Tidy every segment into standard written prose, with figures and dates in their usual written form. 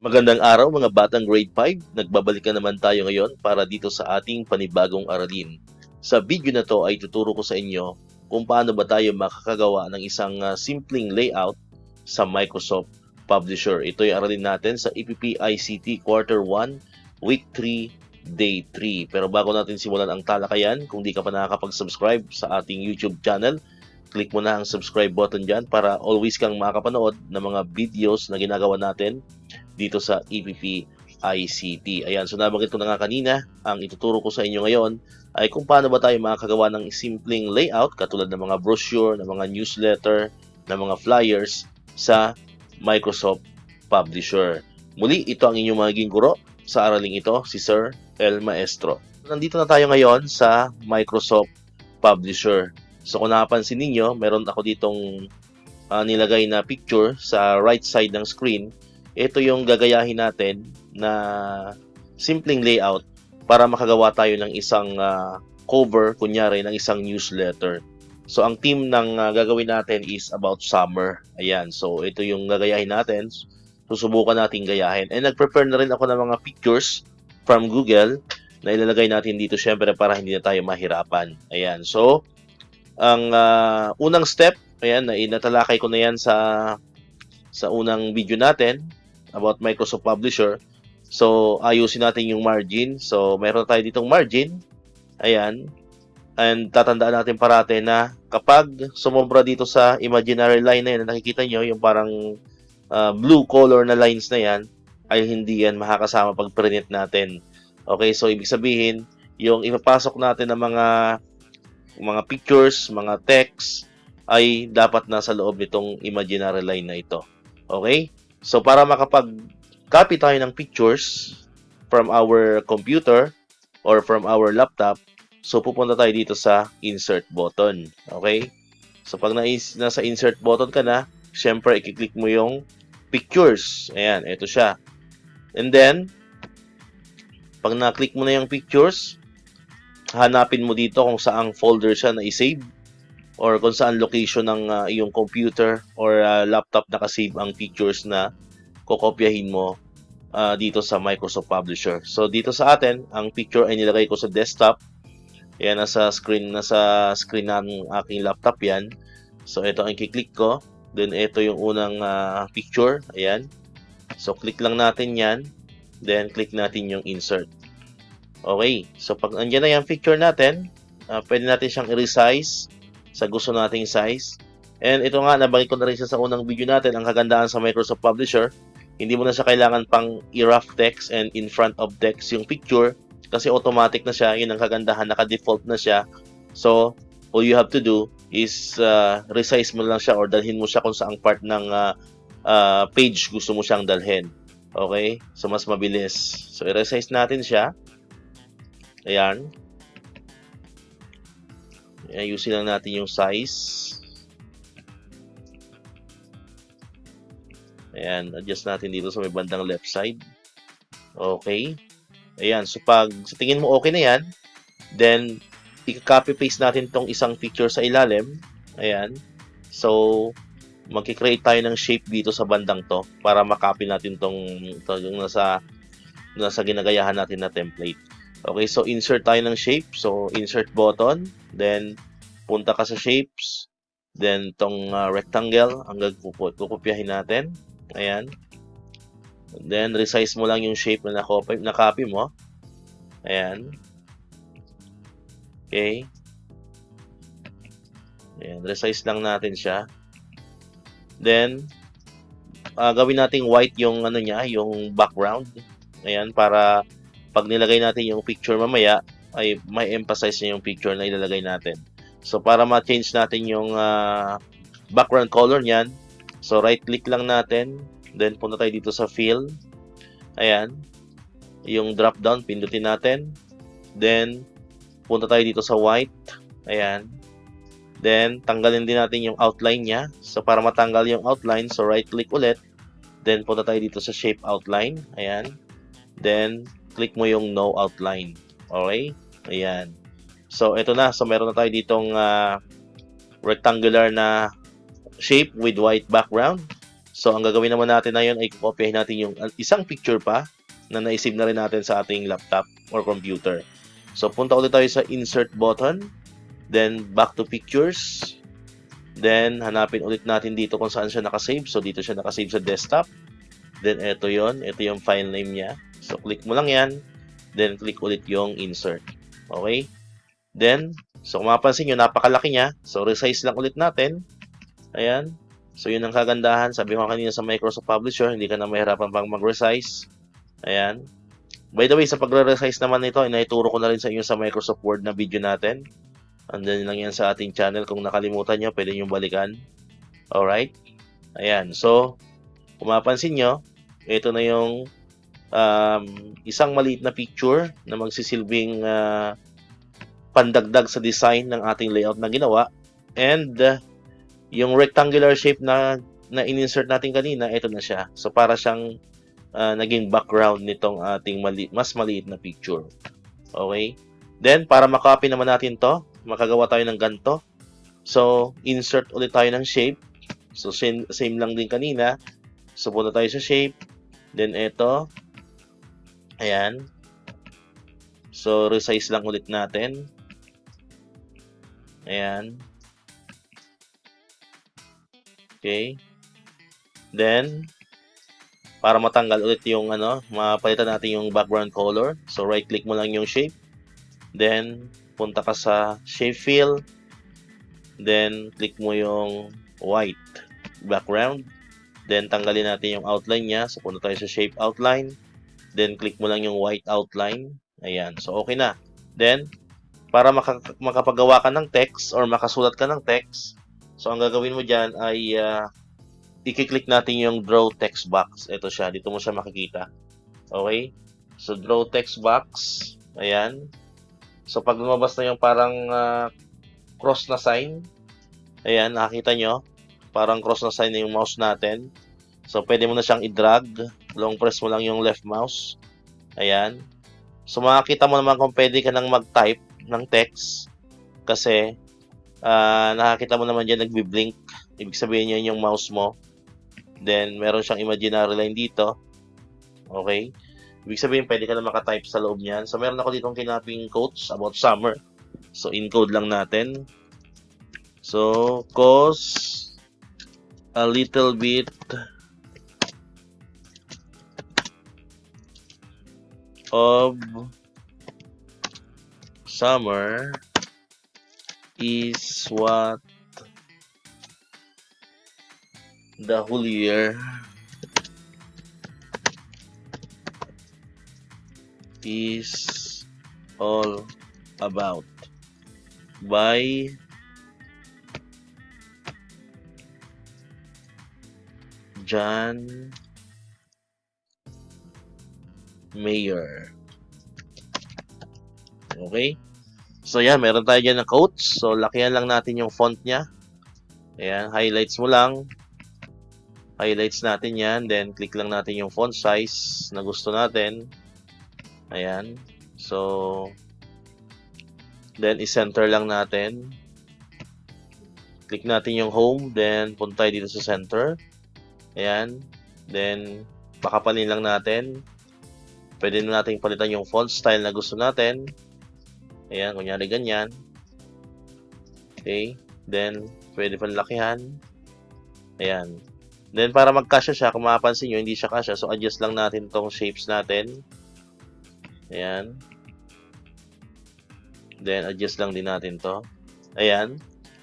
Magandang araw mga batang grade 5. Nagbabalik na naman tayo ngayon para dito sa ating panibagong aralin. Sa video na to ay tuturo ko sa inyo kung paano ba tayo makakagawa ng isang simpleng layout sa Microsoft Publisher. Ito ay aralin natin sa EPP ICT Quarter 1, Week 3, Day 3. Pero bago natin simulan ang talakayan, kung di ka pa nakakapag-subscribe sa ating YouTube channel, click mo na ang subscribe button dyan para always kang makakapanood ng mga videos na ginagawa natin dito sa EPP ICT. Ayan, so nabanggit ko na nga kanina, ang ituturo ko sa inyo ngayon ay kung paano ba tayo makakagawa ng simpleng layout katulad ng mga brochure, ng mga newsletter, ng mga flyers sa Microsoft Publisher. Muli, ito ang inyong magiging guro sa araling ito, si Sir El Maestro. Nandito na tayo ngayon sa Microsoft Publisher. So kung napansin ninyo, meron ako ditong nilagay na picture sa right side ng screen. Ito yung gagayahin natin na simpleng layout para makagawa tayo ng isang cover, kunyari, ng isang newsletter. So ang theme ng gagawin natin is about summer. Ayan, so ito yung gagayahin natin. Susubukan natin gayahin. And nag-prepare na rin ako ng mga pictures from Google na ilalagay natin dito syempre para hindi na tayo mahirapan. Ayan, so ang unang step, ayan, natalakay ko na yan sa unang video natin about Microsoft Publisher. So, ayusin natin yung margin. So, meron tayo ditong margin. Ayan. And tatandaan natin parate na kapag sumobra dito sa imaginary line na yan, nakikita nyo yung parang blue color na lines na yan, ay hindi yan makakasama pag print natin. Okay, so ibig sabihin, yung ipapasok natin ng mga pictures, mga text, ay dapat nasa loob nitong imaginary line na ito. Okay? So, para makapag-copy tayo ng pictures from our computer or from our laptop, so pupunta tayo dito sa Insert button. Okay? So, pag nasa Insert button ka na, syempre, i-click mo yung pictures. Ayan, ito siya. And then, pag na-click mo na yung pictures, hanapin mo dito kung saang folder siya na i-save or kung saan location ng iyong computer or laptop nakasave ang pictures na kokopyahin mo dito sa Microsoft Publisher. So dito sa atin, ang picture ay nilagay ko sa desktop. Ayan, nasa screen ng aking laptop yan. So ito ang i-click ko. Then ito yung unang picture. Ayan. So click lang natin yan. Then click natin yung insert. Okay, so pag andyan na yung picture natin, pwede natin siyang i-resize sa gusto nating size. And ito nga, nabanggit ko na rin siya sa unang video natin, ang kagandahan sa Microsoft Publisher, hindi mo na siya kailangan pang i-rough text and in front of text yung picture kasi automatic na siya, yun ang kagandahan, naka-default na siya. So, all you have to do is resize mo lang siya or dalhin mo siya kung saang part ng page gusto mo siyang dalhin. Okay, so mas mabilis. So, i-resize natin siya. Ayan. Ayusin lang natin yung size. Ayan, adjust natin dito sa may bandang left side. Okay. Ayan, so pag sa tingin mo okay na yan, then i-copy paste natin tong isang picture sa ilalim. Ayan. So, magki-create tayo ng shape dito sa bandang to para makopy natin yung nasa ginagayahan natin na template. Okay, so insert tayo ng shape. So, insert button. Then, punta ka sa shapes. Then, tong rectangle, ang kukopyahin natin. Ayan. Then, resize mo lang yung shape na na-copy mo. Ayan. Okay. Ayan, resize lang natin siya. Then, gawin nating white yung yung background. Ayan, para pag nilagay natin yung picture mamaya, ay may emphasize niya yung picture na ilalagay natin. So, para ma-change natin yung background color niyan, so right-click lang natin, then punta tayo dito sa Fill. Ayan. Yung drop-down, pindutin natin. Then, punta tayo dito sa White. Ayan. Then, tanggalin din natin yung outline niya. So, para matanggal yung outline, so right-click ulit. Then, punta tayo dito sa Shape Outline. Ayan. Then, click mo yung No Outline. Okay? Ayan. So, ito na. So, meron na tayo ditong rectangular na shape with white background. So, ang gagawin naman natin na yun ay kopyahin natin yung isang picture pa na naisave na rin natin sa ating laptop or computer. So, punta ulit tayo sa Insert button, then back to Pictures, then hanapin ulit natin dito kung saan siya nakasave. So, dito siya nakasave sa desktop. Then, ito yung file name niya. So, click mo lang yan, then click ulit yung Insert. Okay? Then, so kung mapapansin nyo, napakalaki niya. So, resize lang ulit natin. Ayan. So, yun ang kagandahan. Sabi ko kanina sa Microsoft Publisher, hindi ka na mahirapan pang mag-resize. Ayan. By the way, sa pagre-resize naman nito, inaituro ko na rin sa inyo sa Microsoft Word na video natin. Andun lang yan sa ating channel. Kung nakalimutan nyo, pwede nyo balikan. Alright. Ayan. So, kung mapapansin nyo, ito na yung isang maliit na picture na magsisilbing pandagdag sa design ng ating layout na ginawa. And yung rectangular shape na in-insert natin kanina, ito na siya. So, para siyang naging background nitong ating mas maliit na picture. Okay? Then, para makopy naman natin to, makagawa tayo ng ganito. So, insert ulit tayo ng shape. So, same lang din kanina. So, punta tayo sa shape. Then, ito. Ayan. So, resize lang ulit natin. Ayan. Okay. Then, para matanggal ulit yung mapalitan natin yung background color. So, right-click mo lang yung shape. Then, punta ka sa shape fill. Then, click mo yung white background. Then, tanggalin natin yung outline niya. So, punta tayo sa shape outline. Then, click mo lang yung white outline. Ayan. So, okay na. Then, para makapagawa ka ng text or makasulat ka ng text, so, ang gagawin mo dyan ay i-click natin yung draw text box. Ito siya. Dito mo siya makikita. Okay? So, draw text box. Ayan. So, pag lumabas na yung parang cross na sign, ayan, nakikita nyo. Parang cross na sign na yung mouse natin. So, pwede mo na siyang i-drag. Long press mo lang yung left mouse. Ayan. So, makikita mo naman kung pwede ka nang mag-type ng text. Kasi, nakakita mo naman dyan nagbi-blink. Ibig sabihin yan yung mouse mo. Then, meron siyang imaginary line dito. Okay? Ibig sabihin, pwede ka na makatype sa loob niyan. So, meron ako ditong kinaping quotes about summer. So, encode lang natin. So, cause a little bit of summer is what the whole year is all about by John Mayer. Okay? So, yan. Meron tayo dyan na quotes. So, lakihan lang natin yung font niya. Ayan. Highlights mo lang. Highlights natin yan. Then, click lang natin yung font size na gusto natin. Ayan. So, then, i-center lang natin. Click natin yung home. Then, punta tayo dito sa center. Ayan. Then, pakapalin lang natin. Pwede na natin palitan yung font style na gusto natin. Ayan, kunyari ganyan. Okay. Then, pwede pa lakihan. Ayan. Then, para magkasya siya, kung mapapansin nyo, hindi siya kasya. So, adjust lang natin tong shapes natin. Ayan. Then, adjust lang din natin to. Ayan.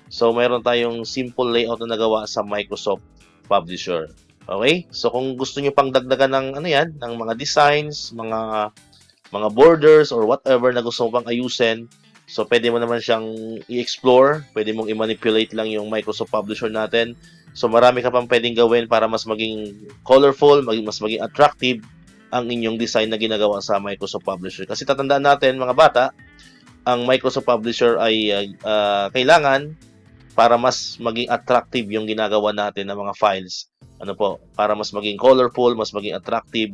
So, mayroon tayong simple layout na nagawa sa Microsoft Publisher. Okay? So, kung gusto nyo pang dagdagan ng, ng mga designs, mga borders, or whatever na gusto mo pang ayusin, so, pwede mo naman siyang i-explore. Pwede mong i-manipulate lang yung Microsoft Publisher natin. So, marami ka pang pwedeng gawin para mas maging colorful, mas maging attractive ang inyong design na ginagawa sa Microsoft Publisher. Kasi tatandaan natin, mga bata, ang Microsoft Publisher ay kailangan para mas maging attractive yung ginagawa natin ng mga files. Para mas maging colorful, mas maging attractive.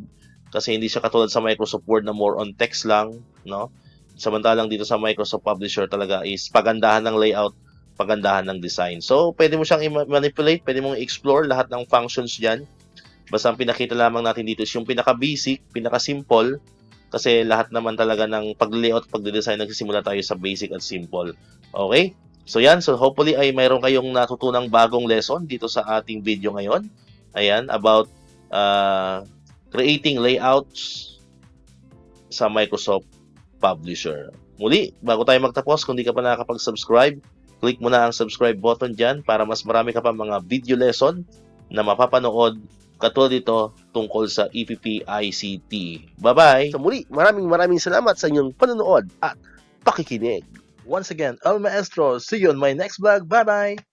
Kasi hindi siya katulad sa Microsoft Word na more on text lang, no? Samantalang dito sa Microsoft Publisher talaga is pagandahan ng layout pagandahan ng design. So, pwede mo siyang i-manipulate, pwede mong i-explore lahat ng functions dyan. Basta ang pinakita lamang natin dito is yung pinaka-basic, pinaka-simple, kasi lahat naman talaga ng pag-layout, pag-design, nagsisimula tayo sa basic at simple. Okay? So yan, so hopefully ay mayroon kayong natutunang bagong lesson dito sa ating video ngayon. Ayan, about creating layouts sa Microsoft Publisher. Muli, bago tayo magtapos, kung di ka pa nakakapag-subscribe, click mo na ang subscribe button dyan para mas marami ka pa mga video lesson na mapapanood katulad dito tungkol sa EPP ICT. Bye-bye! So muli, maraming salamat sa inyong panonood at pakikinig. Once again, El Maestro. See you on my next vlog. Bye-bye!